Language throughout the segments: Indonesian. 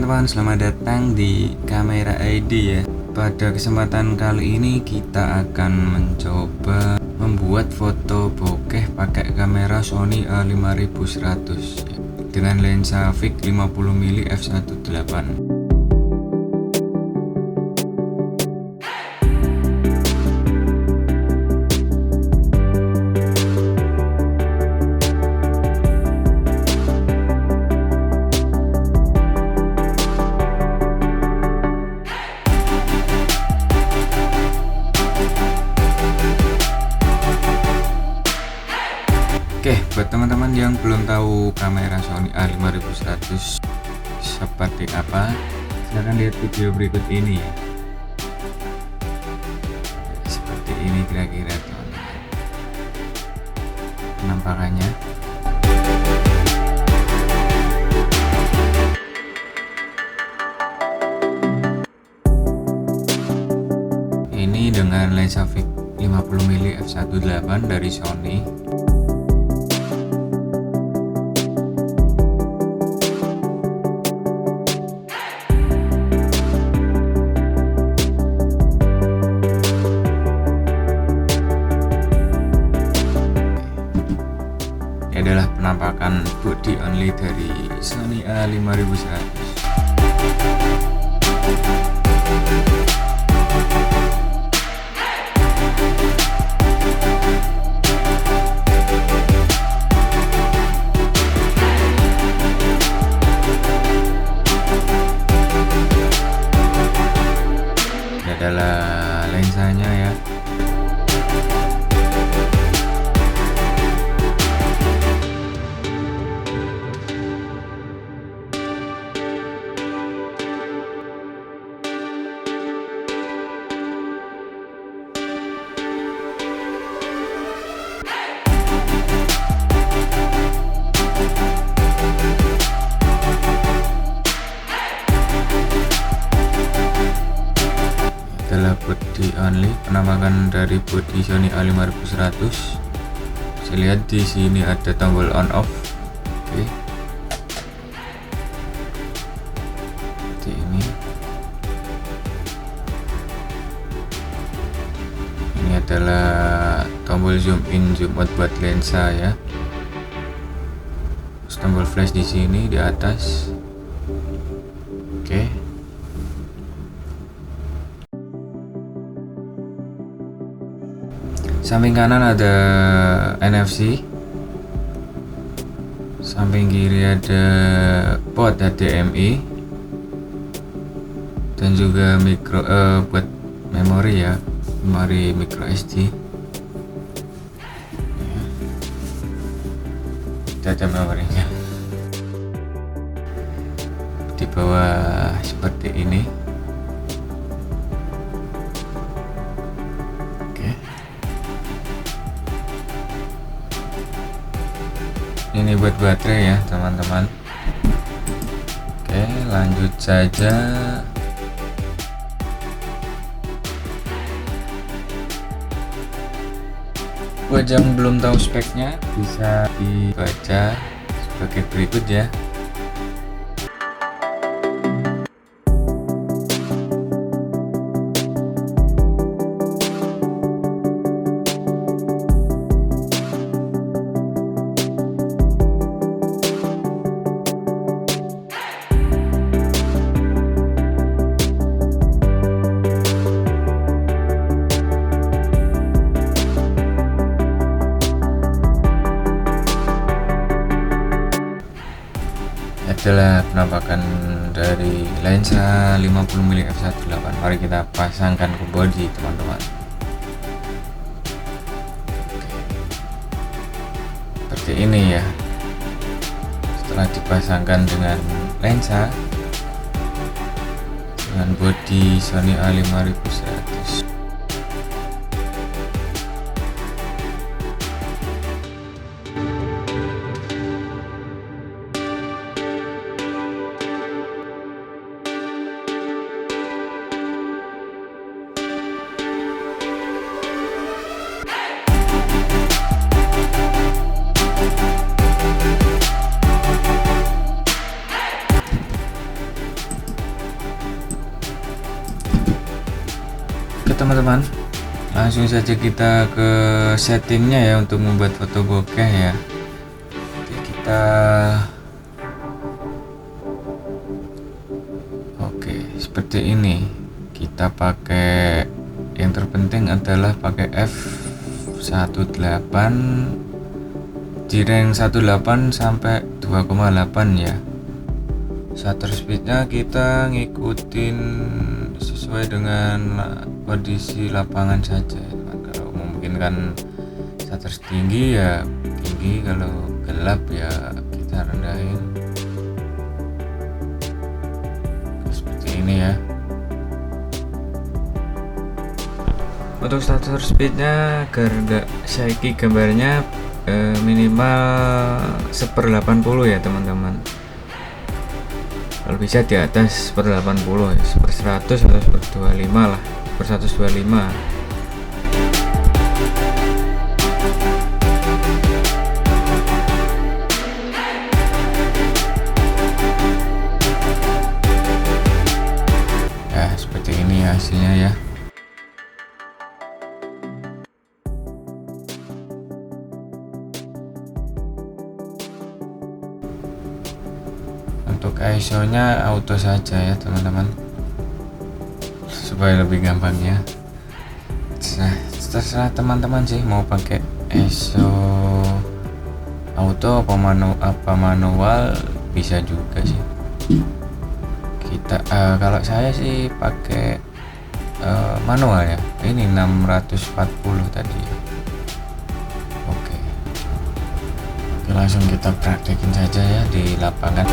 teman-teman, selamat datang di Kamera ID ya. Pada kesempatan kali ini kita akan mencoba membuat foto bokeh pakai kamera Sony A5100 dengan lensa fix 50mm f1.8. Oke, buat teman-teman yang belum tahu kamera Sony A5100 seperti apa, silahkan lihat video berikut ini ya. Seperti ini kira-kira teman-teman penampakannya. Ini dengan lensa fix 50mm f1.8 dari Sony. Adalah penampakan body only dari Sony A5100. Ini adalah lensanya ya. Adalah body only, penampakan dari body Sony A5100. Saya lihat di sini ada tombol on off. Oke. Seperti ini. Ini adalah tombol zoom in, zoom out buat lensa ya. Terus tombol flash di sini di atas. Oke. Samping kanan ada NFC, samping kiri ada port HDMI dan juga buat memori ya, memori micro SD. Ada memorinya di bawah seperti ini. Ini buat baterai ya teman-teman. Oke, lanjut saja. Buat yang belum tahu speknya bisa dibaca sebagai berikut ya. Adalah penampakan dari lensa 50mm f1.8. Mari kita pasangkan ke body teman-teman. Seperti ini ya. Setelah dipasangkan dengan lensa dengan body Sony A5100. teman-teman, langsung saja kita ke settingnya ya untuk membuat foto bokeh ya. Oke, seperti ini. Kita pakai, yang terpenting adalah pakai f18 di range 18 sampai 2,8 ya. Shutter speednya kita ngikutin sesuai dengan kondisi lapangan saja teman. Kalau memungkinkan shutter tinggi ya tinggi, kalau gelap ya kita rendahin seperti ini ya. Untuk shutter speednya agar enggak shaky gambarnya minimal 1/80 ya teman-teman. Kalau bisa di atas 1/80 ya, 1/100 atau 1/25 lah, 1/125. Ya seperti ini hasilnya ya. Untuk ISO nya auto saja ya teman-teman, supaya lebih gampang ya. Terserah teman-teman sih mau pakai ISO auto apa manual, bisa juga sih. Kita kalau saya sih pakai manual ya. Ini 640 tadi. Oke, langsung kita praktekin saja ya di lapangan.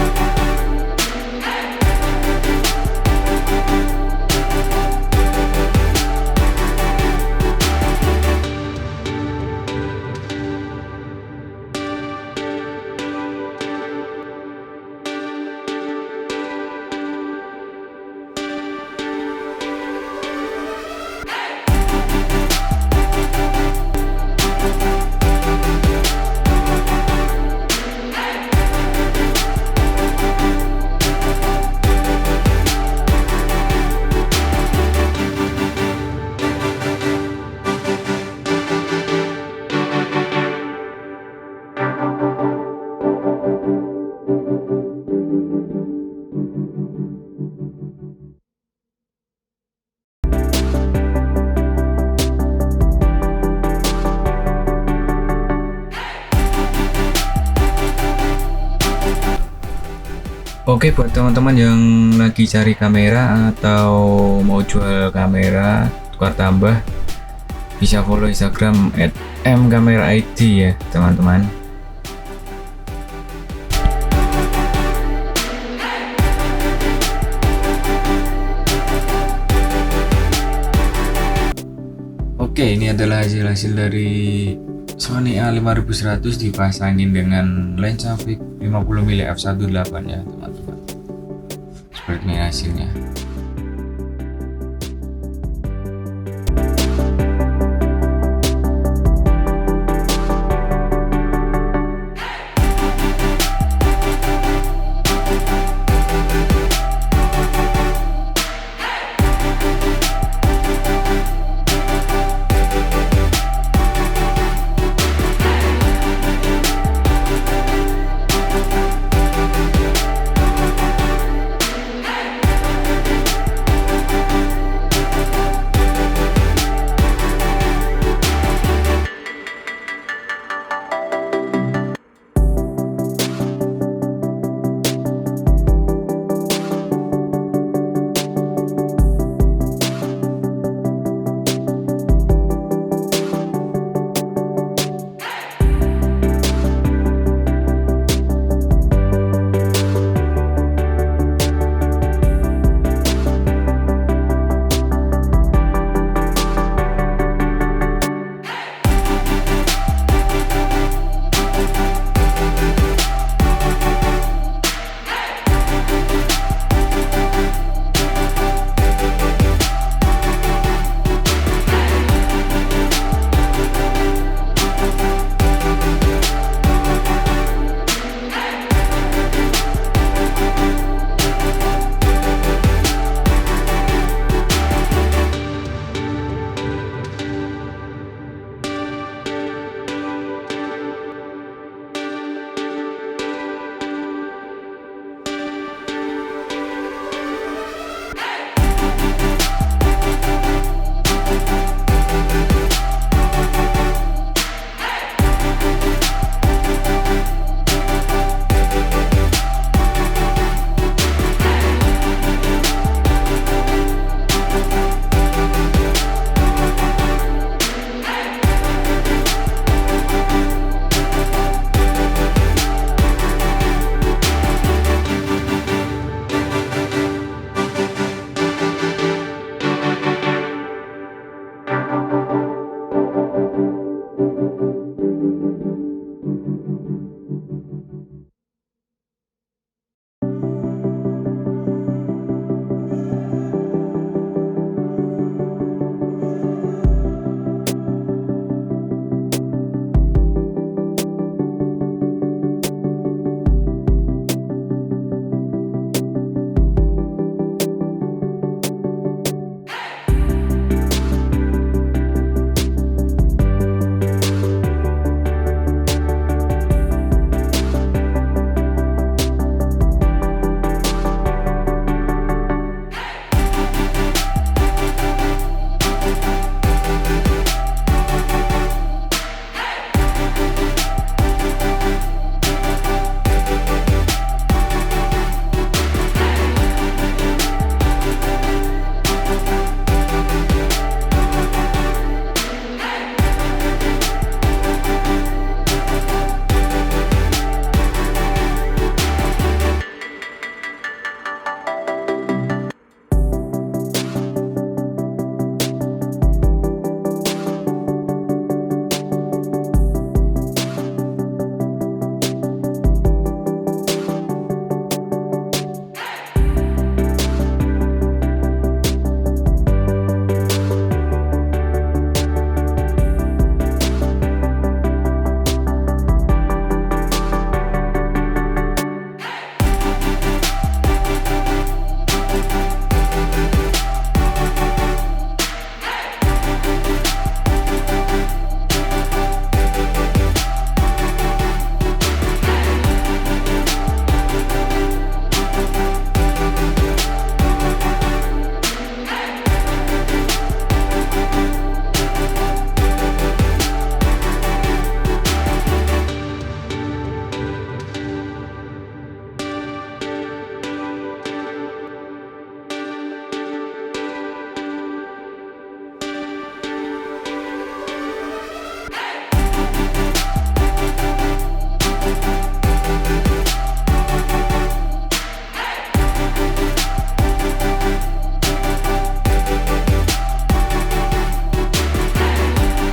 Oke, buat teman-teman yang lagi cari kamera atau mau jual kamera tukar tambah, bisa follow Instagram @mkameraid ya teman-teman. Oke, ini adalah hasil dari Sony A5100 dipasangin dengan lensa 50mm f1.8 ya teman-teman. Seperti ini hasilnya.